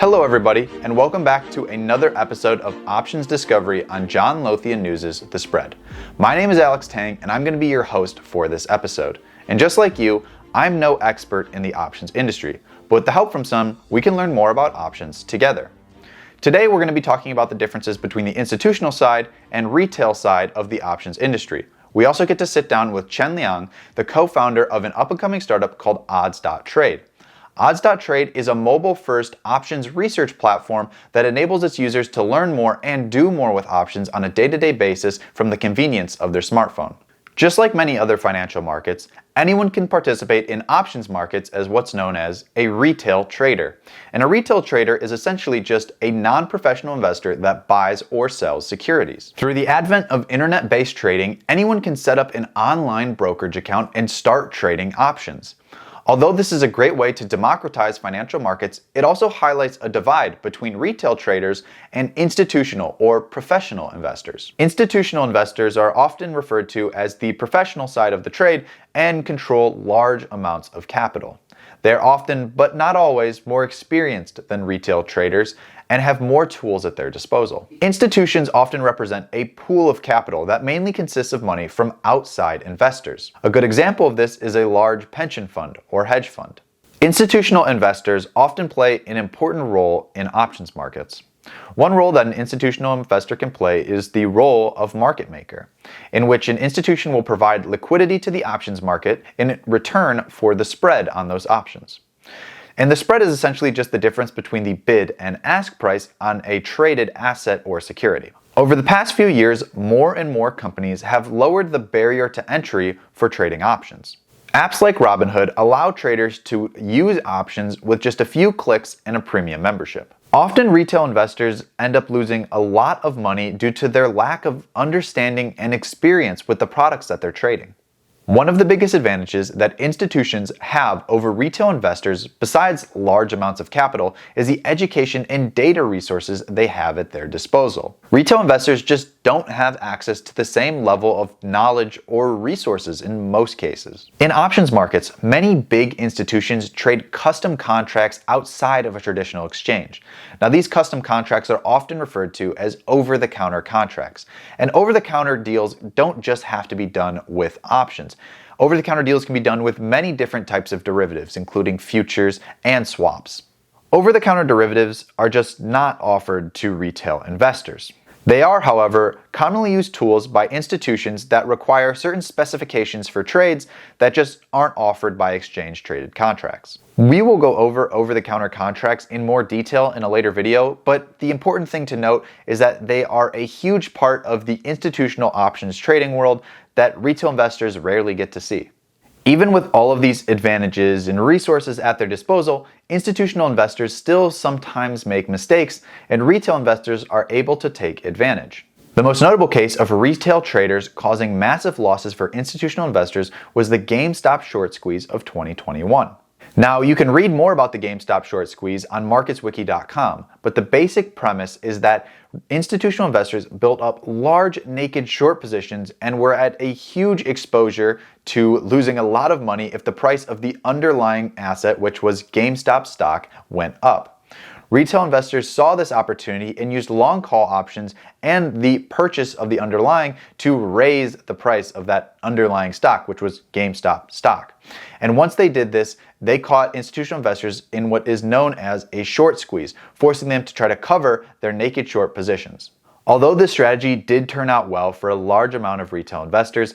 Hello everybody, and welcome back to another episode of Options Discovery on John Lothian News' The Spread. My name is Alex Teng, and I'm going to be your host for this episode. And just like you, I'm no expert in the options industry, but with the help from some, we can learn more about options together. Today we're going to be talking about the differences between the institutional side and retail side of the options industry. We also get to sit down with Chen Liang, the co-founder of an up-and-coming startup called Odds.Trade. Odds.Trade is a mobile-first options research platform that enables its users to learn more and do more with options on a day-to-day basis from the convenience of their smartphone. Just like many other financial markets, anyone can participate in options markets as what's known as a retail trader. And a retail trader is essentially just a non-professional investor that buys or sells securities. Through the advent of internet-based trading, anyone can set up an online brokerage account and start trading options. Although this is a great way to democratize financial markets, it also highlights a divide between retail traders and institutional or professional investors. Institutional investors are often referred to as the professional side of the trade and control large amounts of capital. They're often, but not always, more experienced than retail traders and have more tools at their disposal. Institutions often represent a pool of capital that mainly consists of money from outside investors. A good example of this is a large pension fund or hedge fund. Institutional investors often play an important role in options markets. One role that an institutional investor can play is the role of market maker, in which an institution will provide liquidity to the options market in return for the spread on those options. And the spread is essentially just the difference between the bid and ask price on a traded asset or security. Over the past few years, more and more companies have lowered the barrier to entry for trading options. Apps like Robinhood allow traders to use options with just a few clicks and a premium membership. Often retail investors end up losing a lot of money due to their lack of understanding and experience with the products that they're trading. One of the biggest advantages that institutions have over retail investors, besides large amounts of capital, is the education and data resources they have at their disposal. Retail investors just don't have access to the same level of knowledge or resources in most cases. In options markets, many big institutions trade custom contracts outside of a traditional exchange. Now, these custom contracts are often referred to as over-the-counter contracts. And over-the-counter deals don't just have to be done with options. Over-the-counter deals can be done with many different types of derivatives, including futures and swaps. Over-the-counter derivatives are just not offered to retail investors. They are, however, commonly used tools by institutions that require certain specifications for trades that just aren't offered by exchange-traded contracts. We will go over over-the-counter contracts in more detail in a later video, but the important thing to note is that they are a huge part of the institutional options trading world that retail investors rarely get to see. Even with all of these advantages and resources at their disposal, institutional investors still sometimes make mistakes, and retail investors are able to take advantage. The most notable case of retail traders causing massive losses for institutional investors was the GameStop short squeeze of 2021. Now, you can read more about the GameStop short squeeze on marketswiki.com, but the basic premise is that institutional investors built up large naked short positions and were at a huge exposure to losing a lot of money if the price of the underlying asset, which was GameStop stock, went up. Retail investors saw this opportunity and used long call options and the purchase of the underlying to raise the price of that underlying stock, which was GameStop stock. And once they did this, they caught institutional investors in what is known as a short squeeze, forcing them to try to cover their naked short positions. Although this strategy did turn out well for a large amount of retail investors,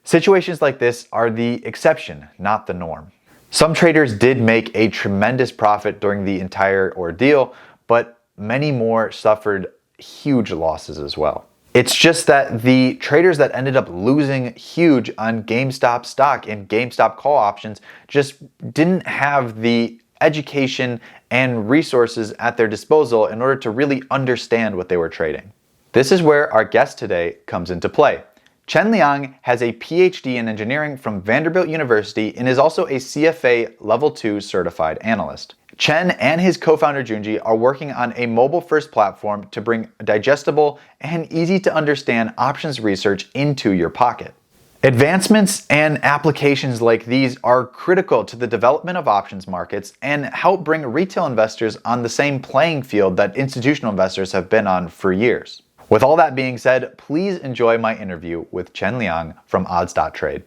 situations like this are the exception, not the norm. Some traders did make a tremendous profit during the entire ordeal, but many more suffered huge losses as well. It's just that the traders that ended up losing huge on GameStop stock and GameStop call options just didn't have the education and resources at their disposal in order to really understand what they were trading. This is where our guest today comes into play. Chen Liang has a PhD in engineering from Vanderbilt University and is also a CFA Level 2 certified analyst. Chen and his co-founder Junji are working on a mobile-first platform to bring digestible and easy-to-understand options research into your pocket. Advancements and applications like these are critical to the development of options markets and help bring retail investors on the same playing field that institutional investors have been on for years. With all that being said, please enjoy my interview with Chen Liang from Odds.Trade.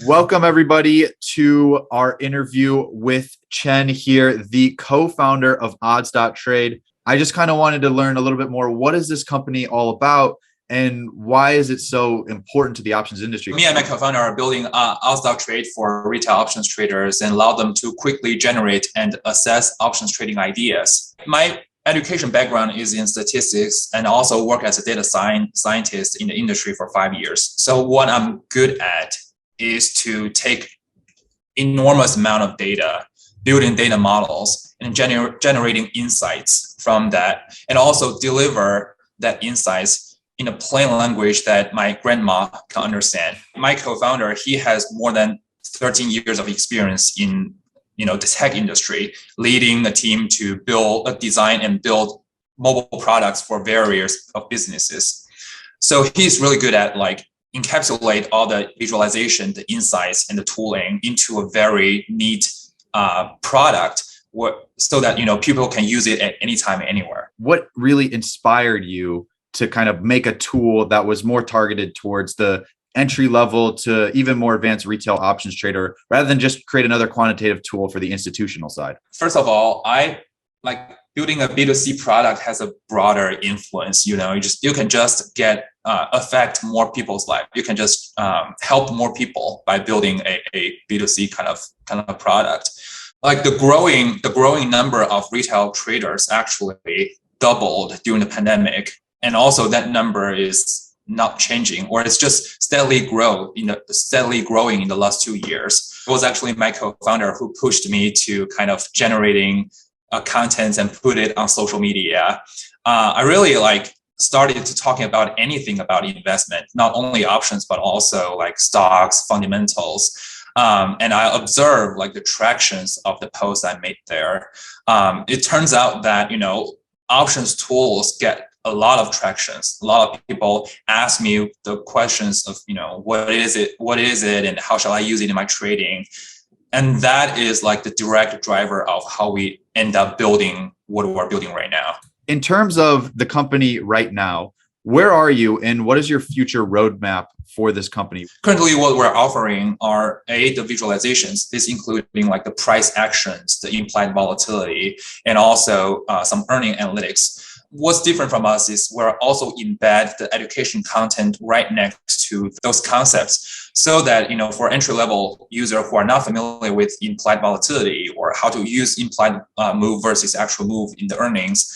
Welcome everybody to our interview with Chen here, the co-founder of Odds.Trade. I just kind of wanted to learn a little bit more. What is this company all about and why is it so important to the options industry? Me and my co-founder are building Odds.Trade for retail options traders and allow them to quickly generate and assess options trading ideas. My education background is in statistics and also work as a data scientist in the industry for 5 years. So what I'm good at is to take enormous amount of data, building data models and generating insights from that, and also deliver that insights in a plain language that my grandma can understand. My co-founder, he has more than 13 years of experience in the tech industry, leading a team to design and build mobile products for various of businesses. So he's really good at encapsulate all the visualization, the insights, and the tooling into a very neat product, so that people can use it at any time, anywhere. What really inspired you to kind of make a tool that was more targeted towards the entry level to even more advanced retail options trader, rather than just create another quantitative tool for the institutional side? First of all, I like building a B2C product has a broader influence. You can just affect more people's life. You can just help more people by building a B2C kind of product. Like the growing number of retail traders actually doubled during the pandemic, and also that number is not changing, or it's just steadily growing in the last 2 years. It was actually my co-founder who pushed me to kind of generating content and put it on social media. I really started to talking about anything about investment, not only options, but also stocks, fundamentals. And I observed the tractions of the posts I made there. It turns out that, options tools get a lot of tractions. A lot of people ask me the questions of, what is it and how shall I use it in my trading? And that is the direct driver of how we end up building what we're building right now. In terms of the company right now, where are you and what is your future roadmap for this company? Currently, what we're offering are the visualizations. This including the price actions, the implied volatility, and also some earning analytics. What's different from us is we're also embed the education content right next to those concepts, so that for entry-level user who are not familiar with implied volatility or how to use implied move versus actual move in the earnings,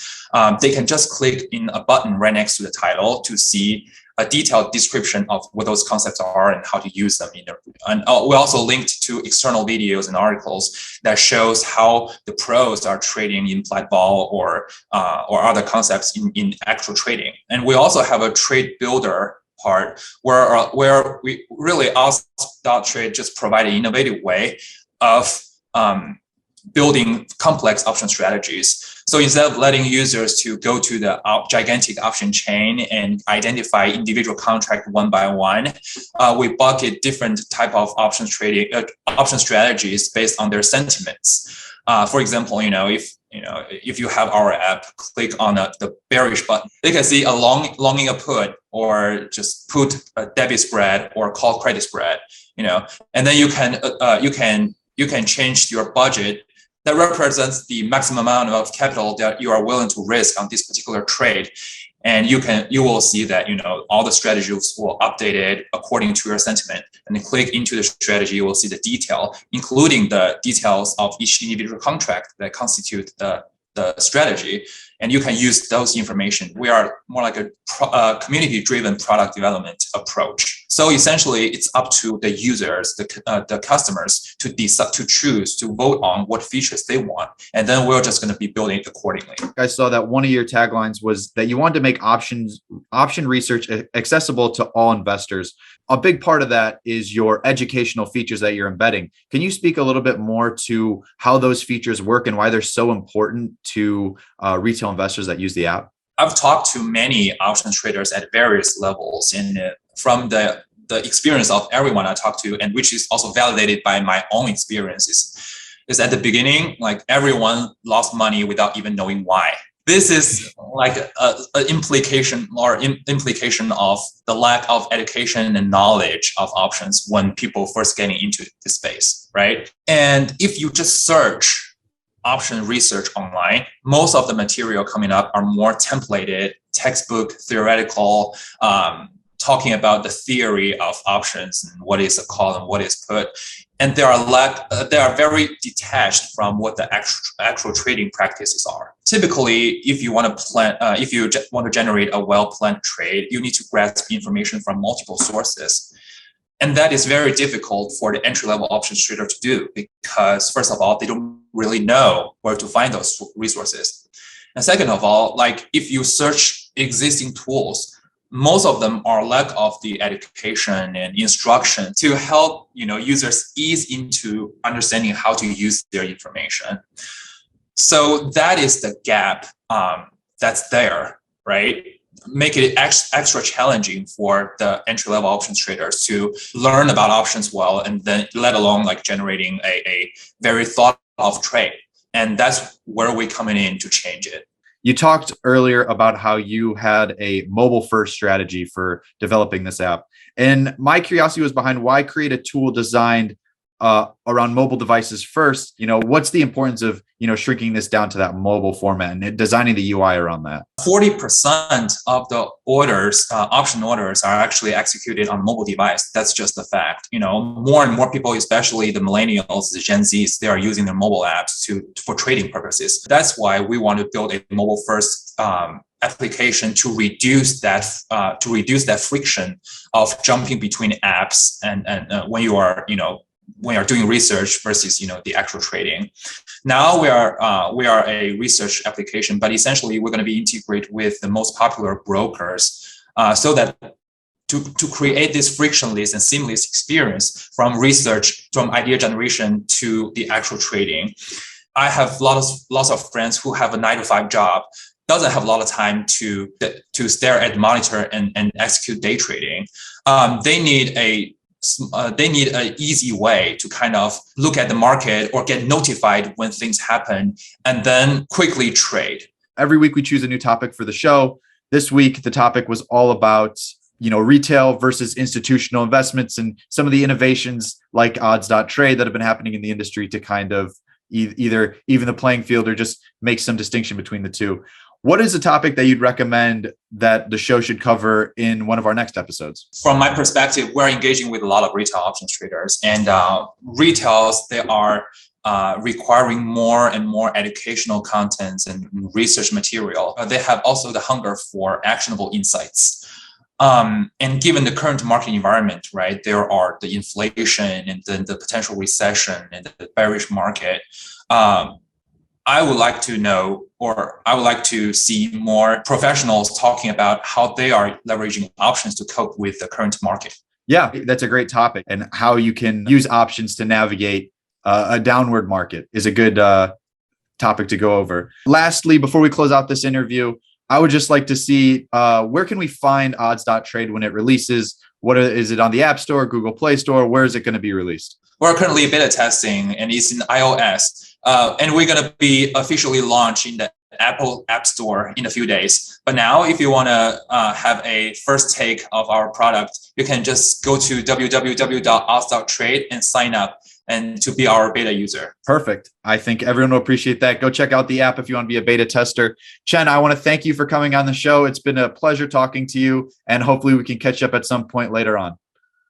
they can just click in a button right next to the title to see a detailed description of what those concepts are and how to use them. And we also linked to external videos and articles that shows how the pros are trading implied vol or other concepts in actual trading. And we also have a trade builder part where we really Odds.Trade just provide an innovative way of building complex option strategies. So instead of letting users to go to the gigantic option chain and identify individual contract one by one, we bucket different type of option strategies based on their sentiments. For example, if you have our app, click on the bearish button, you can see a longing a put, or just put a debit spread or call credit spread, and then you can change your budget that represents the maximum amount of capital that you are willing to risk on this particular trade. And you will see that all the strategies will update it according to your sentiment. And then click into the strategy, you will see the detail, including the details of each individual contract that constitute the strategy. And you can use those information. We are more like a community-driven product development approach. So essentially, it's up to the users, the customers, to decide, to choose, to vote on what features they want, and then we're just going to be building it accordingly. I saw that one of your taglines was that you wanted to make option research accessible to all investors. A big part of that is your educational features that you're embedding. Can you speak a little bit more to how those features work and why they're so important to retail investors that use the app? I've talked to many options traders at various levels, and from the the experience of everyone I talk to, and which is also validated by my own experiences, is at the beginning, like everyone lost money without even knowing why. This is like an implication of the lack of education and knowledge of options when people first getting into the space, right? And if you just search option research online, most of the material coming up are more templated, textbook, theoretical, talking about the theory of options and what is a call and what is put. And they are very detached from what the actual trading practices are. Typically, if you want to generate a well-planned trade, you need to grasp information from multiple sources. And that is very difficult for the entry-level options trader to do because, first of all, they don't really know where to find those resources. And second of all, like if you search existing tools, most of them are lack of the education and instruction to help users ease into understanding how to use their information. So that is the gap that's there, right? Make it extra challenging for the entry-level options traders to learn about options well, and then let alone like generating a very thought of trade. And that's where we come in to change it. You talked earlier about how you had a mobile first strategy for developing this app. And my curiosity was behind why create a tool designed around mobile devices first. What's the importance of, shrinking this down to that mobile format and designing the UI around that? 40% of the orders, option orders, are actually executed on mobile device. That's just a fact. More and more people, especially the millennials, the Gen Zs, they are using their mobile apps for trading purposes. That's why we want to build a mobile first application to reduce that friction of jumping between apps and when you are when you're doing research versus the actual trading. Now we are a research application, but essentially we're going to be integrated with the most popular brokers, so that to create this frictionless and seamless experience from research, from idea generation to the actual trading. I have lots of friends who have a 9-to-5 job, doesn't have a lot of time to stare at the monitor and execute day trading. They need an easy way to kind of look at the market or get notified when things happen and then quickly trade. Every week we choose a new topic for the show. This week, the topic was all about, retail versus institutional investments and some of the innovations like Odds.Trade that have been happening in the industry to kind of either even the playing field or just make some distinction between the two. What is a topic that you'd recommend that the show should cover in one of our next episodes? From my perspective, we're engaging with a lot of retail options traders, and retails, they are requiring more and more educational contents and research material. They have also the hunger for actionable insights. And given the current market environment, right, there are the inflation and then the potential recession and the bearish market. I would like to know, or I would like to see more professionals talking about how they are leveraging options to cope with the current market. Yeah, that's a great topic. And how you can use options to navigate a downward market is a good topic to go over. Lastly, before we close out this interview, I would just like to see where can we find Odds.Trade when it releases? Is it on the App Store, Google Play Store? Where is it going to be released? We're currently beta testing, and it's in iOS. And we're going to be officially launching the Apple App Store in a few days. But now, if you want to have a first take of our product, you can just go to www.odds.trade and sign up and to be our beta user. Perfect. I think everyone will appreciate that. Go check out the app if you want to be a beta tester. Chen, I want to thank you for coming on the show. It's been a pleasure talking to you, and hopefully we can catch up at some point later on.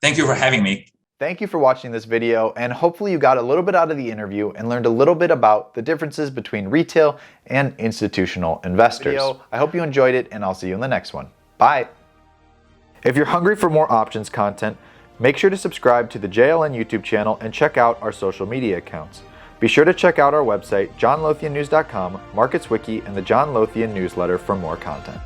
Thank you for having me. Thank you for watching this video, and hopefully you got a little bit out of the interview and learned a little bit about the differences between retail and institutional investors. I hope you enjoyed it, and I'll see you in the next one. Bye. If you're hungry for more options content, make sure to subscribe to the JLN YouTube channel and check out our social media accounts. Be sure to check out our website, johnlothiannews.com, Markets Wiki, and the John Lothian newsletter for more content.